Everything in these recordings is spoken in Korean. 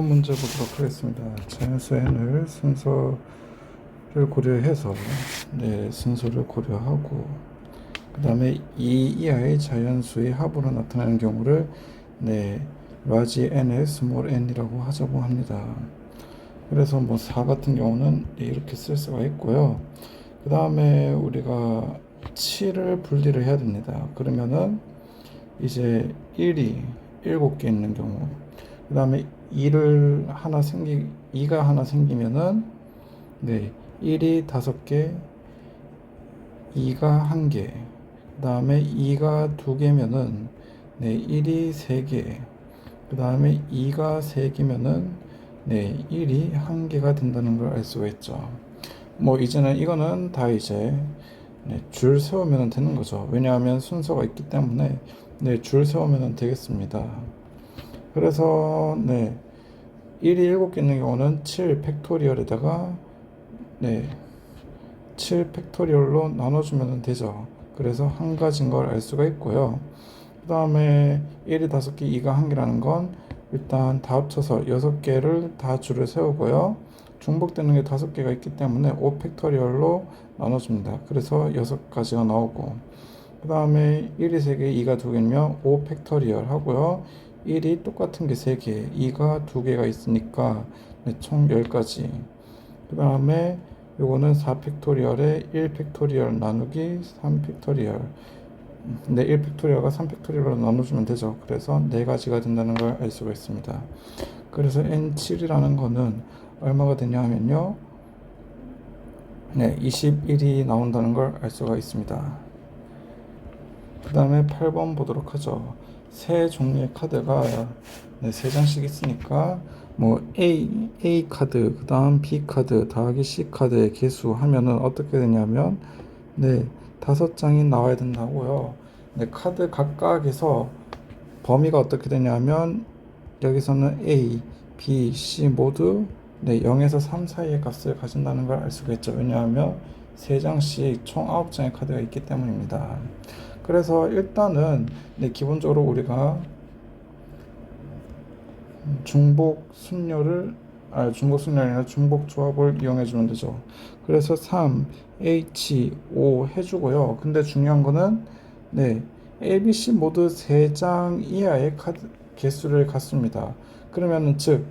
문제 보도록 하겠습니다. 자연수 n을 순서를 고려해서 순서를 고려하고 그 다음에 2 이하의 자연수의 합으로 나타나는 경우를 large n의 small n이라고 하자고 합니다. 그래서 4 같은 경우는 이렇게 쓸 수가 있고요. 그 다음에 우리가 7을 분리를 해야 됩니다. 그러면은 이제 1이 7개 있는 경우, 그 다음에 2가 하나 생기면은 1이 5개, 2가 1개, 그 다음에 2가 2개면은 1이 3개, 그 다음에 2가 3개면은 1이 1개가 된다는 걸 알 수가 있죠. 이제는 이거는 다 이제 줄 세우면 되는 거죠. 왜냐하면 순서가 있기 때문에 줄 세우면 되겠습니다. 그래서 1이 7개 있는 경우는 7 팩토리얼에다가 7 팩토리얼로 나눠주면 되죠. 그래서 한 가지인 걸 알 수가 있고요. 그 다음에 1이 5개, 2가 1개라는 건 일단 다 합쳐서 6개를 다 줄을 세우고요. 중복되는 게 5개가 있기 때문에 5 팩토리얼로 나눠줍니다. 그래서 6가지가 나오고, 그 다음에 1이 3개, 2가 2개면 5 팩토리얼 하고요. 1이 똑같은 게 3개, 2가 2개가 있으니까 총 10가지. 그 다음에 요거는 4 팩토리얼에 1 팩토리얼 나누기 3 팩토리얼. 1 팩토리얼과 3 팩토리얼로 나눠주면 되죠. 그래서 4가지가 된다는 걸 알 수가 있습니다. 그래서 N7이라는 거는 얼마가 되냐 하면요. 21이 나온다는 걸 알 수가 있습니다. 그 다음에 8번 보도록 하죠. 세 종류의 카드가 3장씩 있으니까 A 카드, 그 다음 B 카드 더하기 C 카드의 개수 하면은 어떻게 되냐면 5장이 나와야 된다고요. 카드 각각에서 범위가 어떻게 되냐면 여기서는 A, B, C 모두 0에서 3 사이의 값을 가진다는 걸 알 수가 있죠. 왜냐하면 3장씩 총 9장의 카드가 있기 때문입니다. 그래서 일단은 기본적으로 우리가 중복 순열이 아니라 중복 조합을 이용해 주면 되죠. 그래서 3, H, O 해주고요. 근데 중요한 거는 A, B, C 모두 3장 이하의 카드 개수를 갖습니다. 그러면은 즉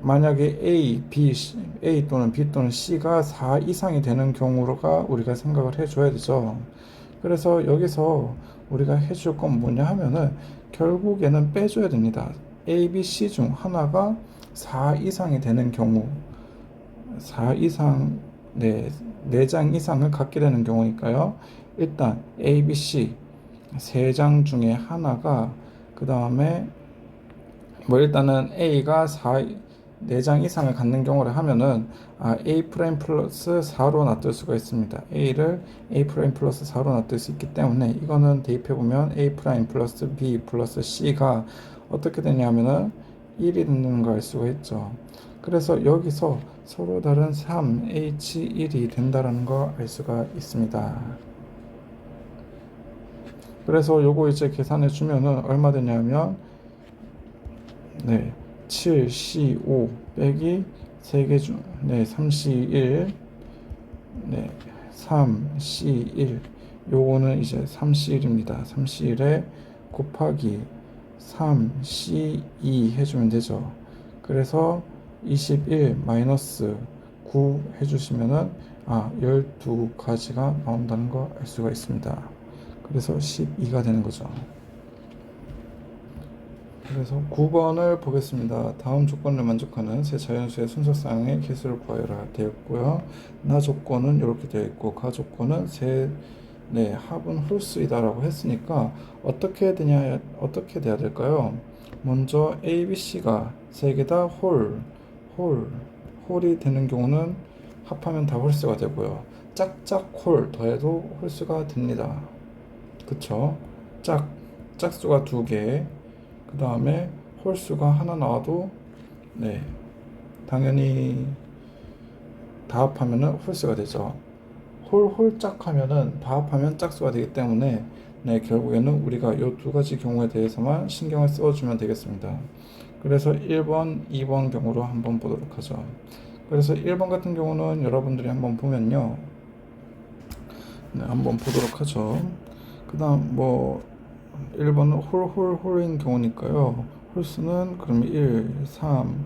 만약에 A 또는 B 또는 C가 4 이상이 되는 경우가 우리가 생각을 해줘야 되죠. 그래서 여기서 우리가 해줄 건 뭐냐 하면은 결국에는 빼줘야 됩니다. A, B, C 중 하나가 4 이상이 되는 경우, 4 이상, 4장 이상을 갖게 되는 경우니까요. 일단 A, B, C 3장 중에 하나가, 그 다음에 일단은 A가 4장 이상을 갖는 경우를 하면은 A 프라임 플러스 4로 놔둘 수가 있습니다. A를 A 프라임 플러스 4로 놔둘 수 있기 때문에 이거는 대입해보면 A 프라임 플러스 B 플러스 C가 어떻게 되냐면은 1이 되는 걸 알 수가 있죠. 그래서 여기서 서로 다른 3H1이 된다는 걸 알 수가 있습니다. 그래서 요거 이제 계산해 주면은 얼마 되냐면 7, C, 5 빼기 3개 중 3, C, 1 3, C, 1 요거는 이제 3, C, 1입니다. 3, C, 1에 곱하기 3, C, 2 해주면 되죠. 그래서 21 마이너스 9 해주시면은 12가지가 나온다는 거 알 수가 있습니다. 그래서 12가 되는 거죠. 그래서 9번을 보겠습니다. 다음 조건을 만족하는 세 자연수의 순서쌍의 개수를 구하여라 되어 있고요. 나 조건은 이렇게 되어 있고 가 조건은 합은 홀수이다 라고 했으니까 어떻게 돼야 될까요? 먼저 A, B, C가 3개 다 홀이 되는 경우는 합하면 다 홀수가 되고요. 짝짝 홀 더해도 홀수가 됩니다. 그쵸? 짝수가 2개, 그 다음에 홀수가 하나 나와도 당연히 다 합하면은 홀수가 되죠. 홀짝 하면은 다 합하면 짝수가 되기 때문에 결국에는 우리가 이 2가지 경우에 대해서만 신경을 써주면 되겠습니다. 그래서 1번, 2번 경우로 한번 보도록 하죠. 그래서 1번 같은 경우는 여러분들이 한번 보면요. 네, 한번 보도록 하죠. 그 다음 뭐 1번은 홀인 경우니까요. 홀수는 그럼 1, 3,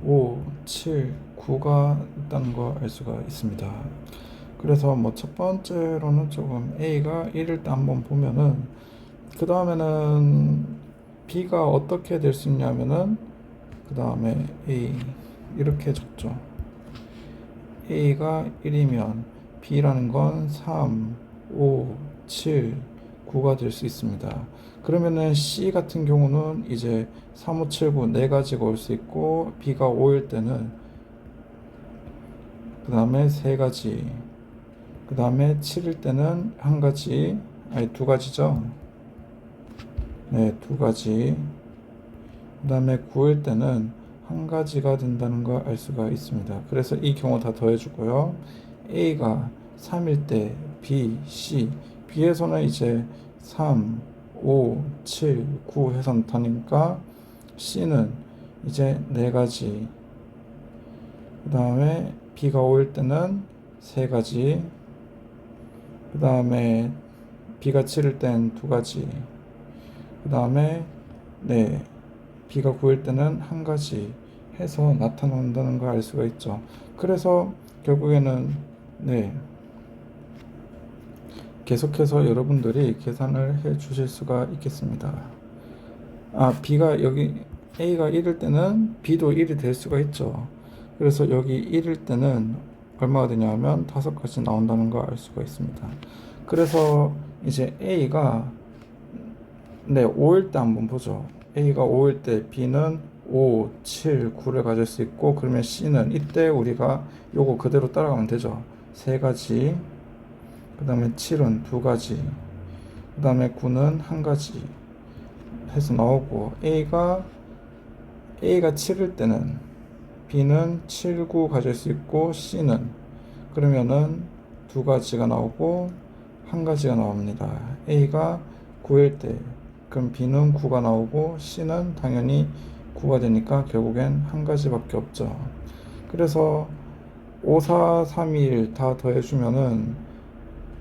5, 7, 9가 있다는 거 알 수가 있습니다. 그래서 뭐 첫 번째로는 조금 A가 1일 때 한번 보면은 그 다음에는 B가 어떻게 될 수 있냐면은 그 다음에 A 이렇게 적죠. A가 1이면 B라는 건 3, 5, 7, 9가 될 수 있습니다. 그러면은 C 같은 경우는 이제 3, 5, 7, 9 네 가지가 올 수 있고 B가 5일 때는 그 다음에 세 가지, 그 다음에 7일 때는 한 가지, 아니 두 가지죠. 네, 두 가지. 그 다음에 9일 때는 한 가지가 된다는 걸 알 수가 있습니다. 그래서 이 경우 다 더해주고요. A가 3일 때 B, C, B에서는 이제 3, 5, 7, 9 해서 나타나니까 C는 이제 네 가지. 그 다음에 B가 5일 때는 세 가지. 그 다음에 B가 7일 땐 두 가지. 그 다음에 네, B가 9일 때는 한 가지 해서 나타난다는 걸 알 수가 있죠. 그래서 결국에는 네, 계속해서 여러분들이 계산을 해 주실 수가 있겠습니다. B가 여기 A가 1일 때는 B도 1이 될 수가 있죠. 그래서 여기 1일 때는 얼마가 되냐면 5가지 나온다는 걸 알 수가 있습니다. 그래서 이제 A가 네, 5일 때 한번 보죠. A가 5일 때 B는 5, 7, 9를 가질 수 있고 그러면 C는 이때 우리가 요거 그대로 따라가면 되죠. 세 가지, 그 다음에 7은 두 가지, 그 다음에 9는 한 가지 해서 나오고 A가 7일 때는 B는 7, 9 가질 수 있고 C는 그러면은 두 가지가 나오고 한 가지가 나옵니다. A가 9일 때 그럼 B는 9가 나오고 C는 당연히 9가 되니까 결국엔 한 가지밖에 없죠. 그래서 5, 4, 3, 2, 1 다 더해주면은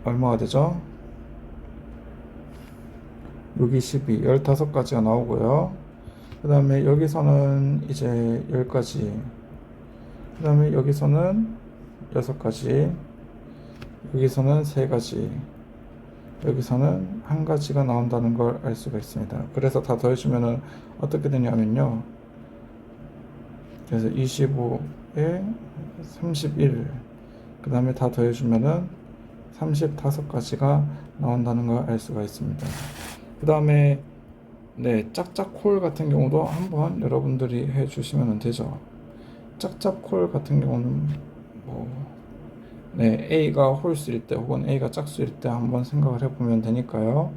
얼마가 되죠? 6, 2, 12, 15가지가 나오고요. 그 다음에 여기서는 이제 10가지, 그 다음에 여기서는 6가지, 여기서는 3가지, 여기서는 한 가지가 나온다는 걸 알 수가 있습니다. 그래서 다 더해주면은 어떻게 되냐면요. 그래서 25에 31, 그 다음에 다 더해주면은 35가지가 나온다는 걸 알 수가 있습니다. 그 다음에 네, 짝짝콜 같은 경우도 한번 여러분들이 해주시면 되죠. 짝짝콜 같은 경우는 뭐 네, A가 홀수일 때 혹은 A가 짝수일 때 한번 생각을 해보면 되니까요.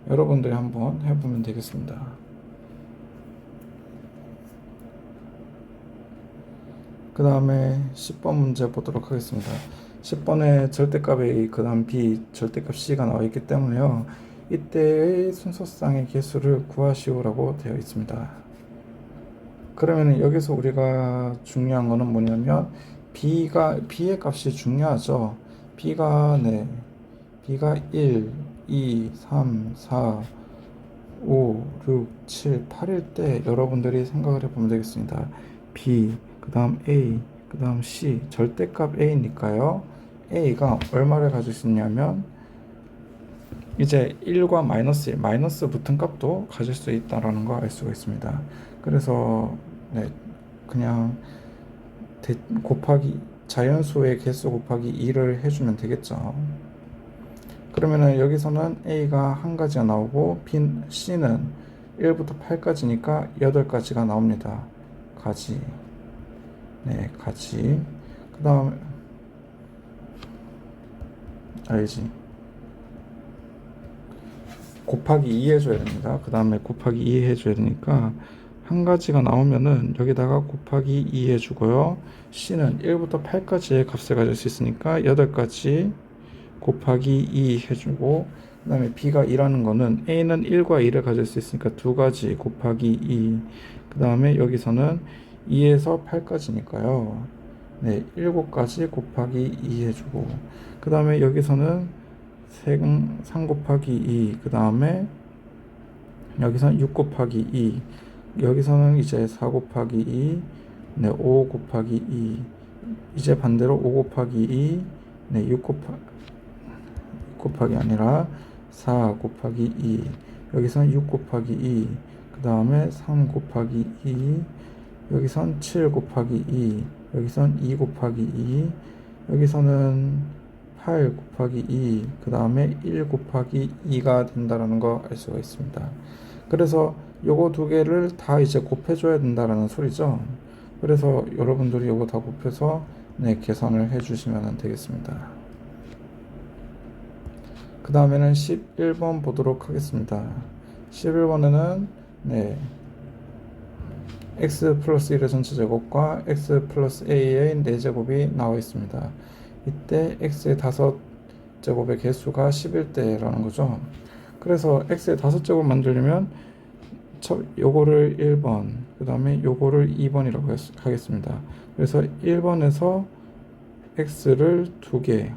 여러분들이 한번 해보면 되겠습니다. 그 다음에 10번 문제 보도록 하겠습니다. 10번에 절대값 A, 그 다음 B, 절대값 C가 나와 있기 때문에요. 이때의 순서쌍의 개수를 구하시오라고 되어 있습니다. 그러면 여기서 우리가 중요한 거는 뭐냐면 B의 값이 중요하죠. B가 1, 2, 3, 4, 5, 6, 7, 8일 때 여러분들이 생각을 해보면 되겠습니다. B, 그 다음 A, 그 다음 C, 절대값 A니까요. A가 얼마를 가질 수 있냐면 이제 1과 마이너스 1, 마이너스 붙은 값도 가질 수 있다는 걸 알 수가 있습니다. 그래서 네, 그냥 곱하기 자연수의 개수 곱하기 2를 해주면 되겠죠. 그러면은 여기서는 A가 한 가지가 나오고 C는 1부터 8까지니까 8가지가 나옵니다. 가지. 네, 가지. 그 다음에 알지? 곱하기 2 해줘야 됩니다. 그 다음에 곱하기 2 해줘야 되니까 한 가지가 나오면은 여기다가 곱하기 2 해주고요. C는 1부터 8까지의 값을 가질 수 있으니까 8가지 곱하기 2 해주고 그 다음에 B가 2라는 거는 A는 1과 2를 가질 수 있으니까 두 가지 곱하기 2, 그 다음에 여기서는 2에서 8까지니까요. 네, 7까지 곱하기 2 해주고, 그 다음에 여기서는 3 곱하기 2, 그 다음에 여기서는 6 곱하기 2, 여기서는 이제 4 곱하기 2, 네, 5 곱하기 2, 이제 반대로 5 곱하기 2, 네, 6 곱하기 아니라 4 곱하기 2, 여기선 6 곱하기 2, 그 다음에 3 곱하기 2, 여기선 7 곱하기 2, 여기선 2 곱하기 2, 여기서는 8 곱하기 2, 그 다음에 1 곱하기 2가 된다라는 거 알 수가 있습니다. 그래서 요거 두 개를 다 이제 곱해줘야 된다라는 소리죠. 그래서 여러분들이 요거 다 곱해서 네, 계산을 해주시면 되겠습니다. 그 다음에는 11번 보도록 하겠습니다. 11번에는 네, x 플러스 1의 전체 제곱과 x 플러스 a의 4제곱이 나와 있습니다. 이때 x의 5제곱의 개수가 11대라는 거죠. 그래서 x의 5제곱 만들려면 요거를 1번, 그 다음에 요거를 2번이라고 하겠습니다. 그래서 1번에서 x를 2개,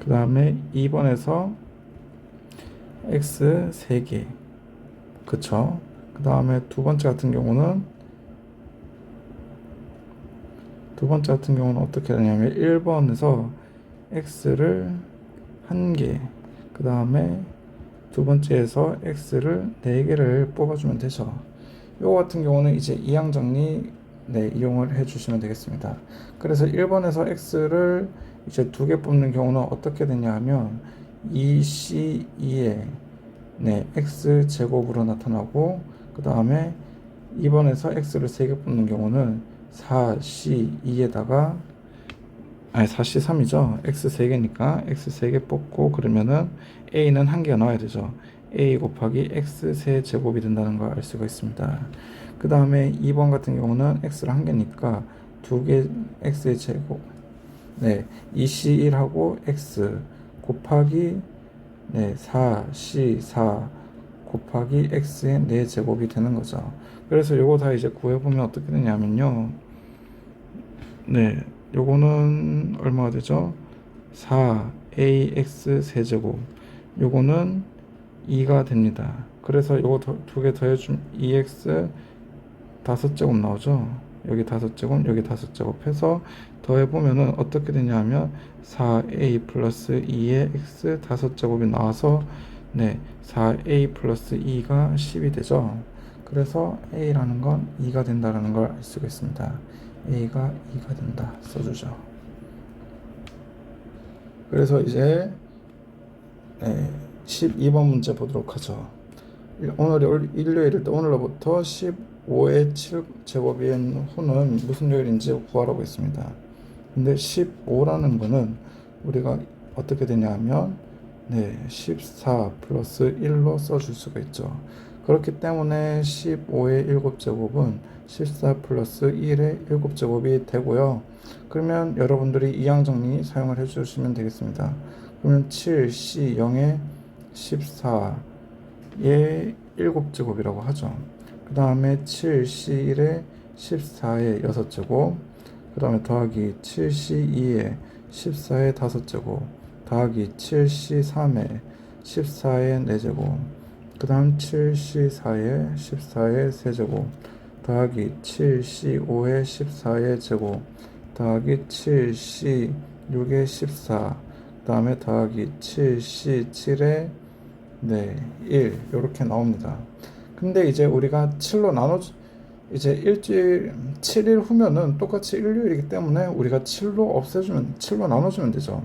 그 다음에 2번에서 x 3개, 그쵸? 그 다음에 두 번째 같은 경우는 어떻게 되냐면 1번에서 x를 1개, 그 다음에 두 번째에서 x를 4개를 뽑아주면 되죠. 요거 같은 경우는 이제 이항정리 네, 이용을 해주시면 되겠습니다. 그래서 1번에서 x를 이제 2개 뽑는 경우는 어떻게 되냐 하면 2c2의 네, x 제곱으로 나타나고, 그 다음에 2번에서 x를 3개 뽑는 경우는 4c2에다가 4c3이죠. x 3개니까 x 3개 뽑고, 그러면은 a는 1개가 나와야 되죠. a 곱하기 x 3제곱이 된다는 걸 알 수가 있습니다. 그 다음에 2번 같은 경우는 x를 1개니까 2개 x의 제곱, 네, 2c1하고 x 곱하기 네, 4c4 곱하기 x의 4제곱이 되는 거죠. 그래서 요거 다 이제 구해보면 어떻게 되냐면요. 네, 요거는 얼마가 되죠? 4ax 세제곱, 요거는 2가 됩니다. 그래서 요거 두 개 더해주면 2x 5제곱 나오죠. 여기 5제곱, 여기 5제곱 해서 더해보면은 어떻게 되냐 하면 4a 플러스 2의 x 5제곱이 나와서 네, 4a 플러스 2가 10이 되죠. 그래서 a라는 건 2가 된다라는 걸 알 수가 있습니다. a가 2가 된다 써주죠. 그래서 이제 12번 문제 보도록 하죠. 오늘이 일요일일 때 오늘로부터 15의 7제곱인 후는 무슨 요일인지 구하라고 했습니다. 근데 15라는 거는 우리가 어떻게 되냐 하면 14 플러스 1로 써줄 수가 있죠. 그렇기 때문에 15의 7제곱은 14 플러스 1의 7제곱이 되고요. 그러면 여러분들이 이항정리 사용을 해주시면 되겠습니다. 그러면 7C 0의 14의 7제곱이라고 하죠. 그 다음에 7C1의 14의 6제곱, 그 다음에 더하기 7C2의 14의 5제곱, 더하기 7C3의 14의 4제곱, 그 다음 7C4의 14의 3제곱, 더하기 7C5의 14의 제곱, 더하기 7C6의 14, 그 다음에 더하기 7C7의 1 이렇게 나옵니다. 근데 이제 우리가 7로 이제 일주일 7일 후면은 똑같이 일요일이기 때문에 우리가 7로 나눠주면 되죠.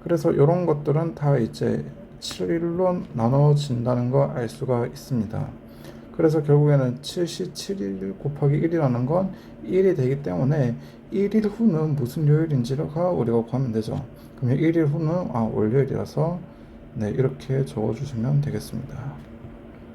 그래서 이런 것들은 다 이제 7일로 나눠진다는 거 알 수가 있습니다. 그래서 결국에는 7시7일 곱하기 1이라는 건 1이 되기 때문에 1일 후는 무슨 요일인지가 우리가 구하면 되죠. 그러면 1일 후는 월요일이라서 이렇게 적어주시면 되겠습니다.